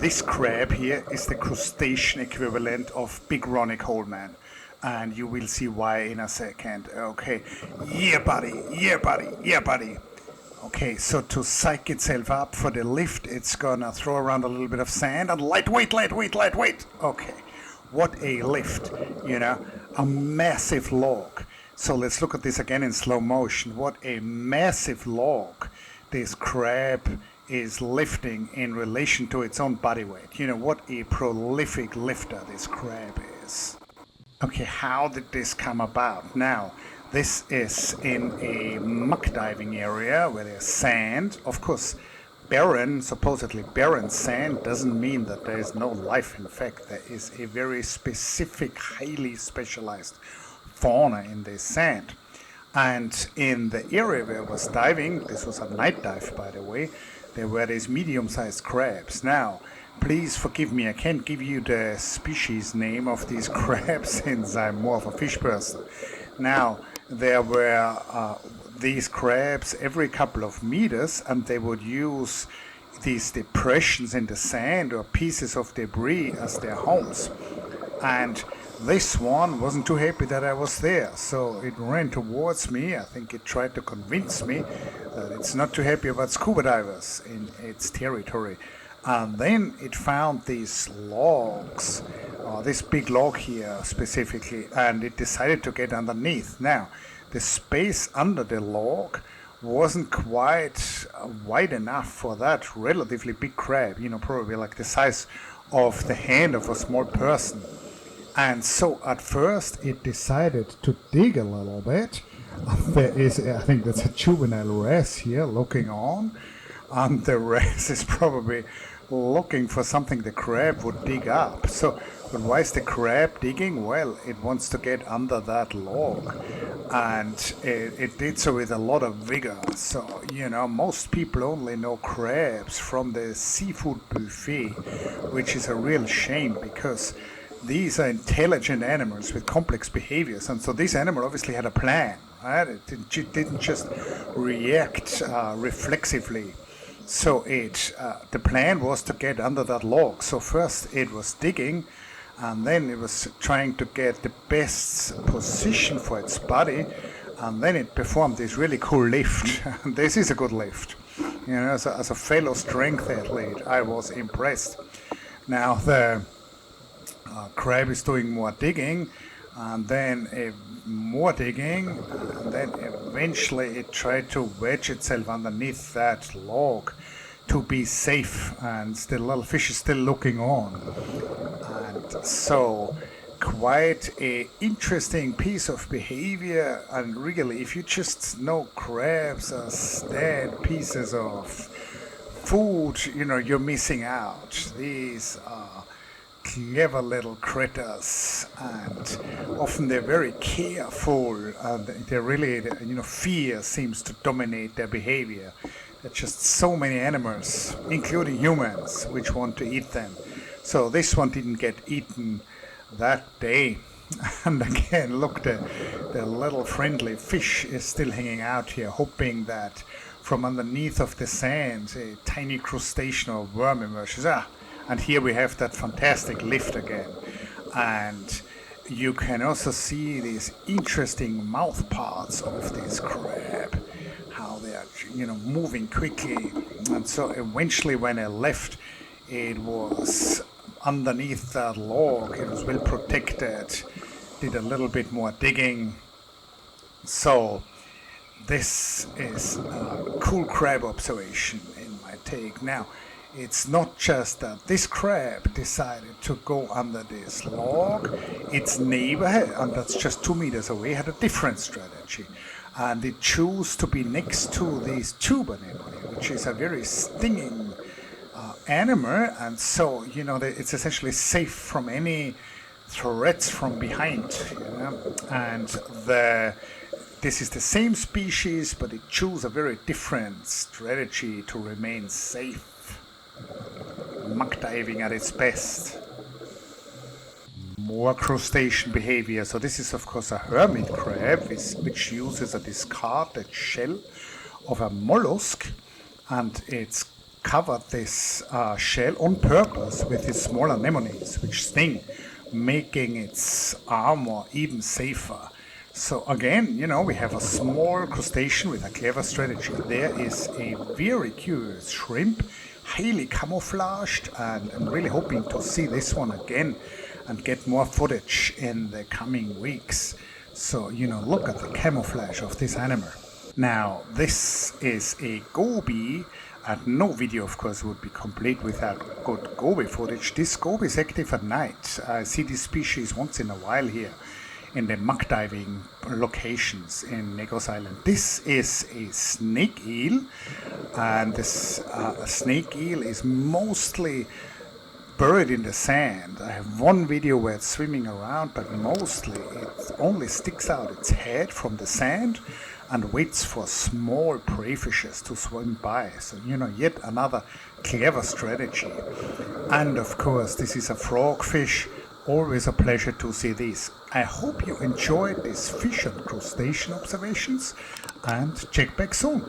This crab here is the crustacean equivalent of big Ronnie Coleman. And you will see why in a second. Okay, yeah buddy, yeah buddy, yeah buddy. Okay, so to psych itself up for the lift, it's gonna throw around a little bit of sand and lightweight. Okay, what a lift, a massive log. So let's look at this again in slow motion. What a massive log this crab is lifting in relation to its own body weight. What a prolific lifter this crab is. Okay, how did this come about? Now, this is in a muck diving area where there's sand. Of course, supposedly barren sand doesn't mean that there is no life. In fact, there is a very specific, highly specialized fauna in this sand. And in the area where I was diving, this was a night dive by the way, there were these medium-sized crabs. Now, please forgive me, I can't give you the species name of these crabs since I'm more of a fish person. Now, there were these crabs every couple of meters, and they would use these depressions in the sand or pieces of debris as their homes. And this one wasn't too happy that I was there, so it ran towards me. I think it tried to convince me that it's not too happy about scuba divers in its territory. And then it found these logs, this big log here specifically, and it decided to get underneath. Now, the space under the log wasn't quite wide enough for that relatively big crab, probably like the size of the hand of a small person. And so at first it decided to dig a little bit. There is, I think that's a juvenile wrasse here looking on. And the wrasse is probably looking for something the crab would dig up. So, but why is the crab digging? Well, it wants to get under that log. And it did so with a lot of vigor. So, most people only know crabs from the seafood buffet, which is a real shame because these are intelligent animals with complex behaviors, and so this animal obviously had a plan, right? It didn't just react reflexively. So the plan was to get under that log. So first it was digging, and then it was trying to get the best position for its body, and then it performed this really cool lift. This is a good lift. As a fellow strength athlete, I was impressed. Now the crab is doing more digging, and then more digging, and then eventually it tried to wedge itself underneath that log to be safe, and the little fish is still looking on. And so quite a interesting piece of behavior, and really if you just know crabs as dead pieces of food, you're missing out. These are clever little critters, and often they're very careful, and they're really, fear seems to dominate their behavior. There are just so many animals, including humans, which want to eat them. So this one didn't get eaten that day. And again, look, the little friendly fish is still hanging out here, hoping that from underneath of the sand a tiny crustacean or worm emerges. And here we have that fantastic lift again. And you can also see these interesting mouth parts of this crab, how they are, moving quickly. And so eventually when I left, it was underneath that log. It was well protected, did a little bit more digging. So this is a cool crab observation in my take. Now, it's not just that this crab decided to go under this log. Its neighbor, and that's just 2 meters away, had a different strategy. And it chose to be next to this tube anemone, which is a very stinging animal. And so, it's essentially safe from any threats from behind. And this is the same species, but it chose a very different strategy to remain safe. Muck diving at its best. More crustacean behavior. So this is of course a hermit crab, which uses a discarded shell of a mollusk, and it's covered this shell on purpose with its small anemones, which sting, making its armor even safer. So again, we have a small crustacean with a clever strategy. There is a very curious shrimp, highly camouflaged, and I'm really hoping to see this one again and get more footage in the coming weeks. So, look at the camouflage of this animal. Now, this is a goby, and no video, of course, would be complete without good goby footage. This goby is active at night. I see this species once in a while here in the muck diving locations in Negros Island. This is a snake eel, and this snake eel is mostly buried in the sand. I have one video where it's swimming around, but mostly it only sticks out its head from the sand and waits for small prey fishes to swim by. So, yet another clever strategy. And of course, this is a frogfish. Always a pleasure to see these. I hope you enjoyed these fish and crustacean observations, and check back soon.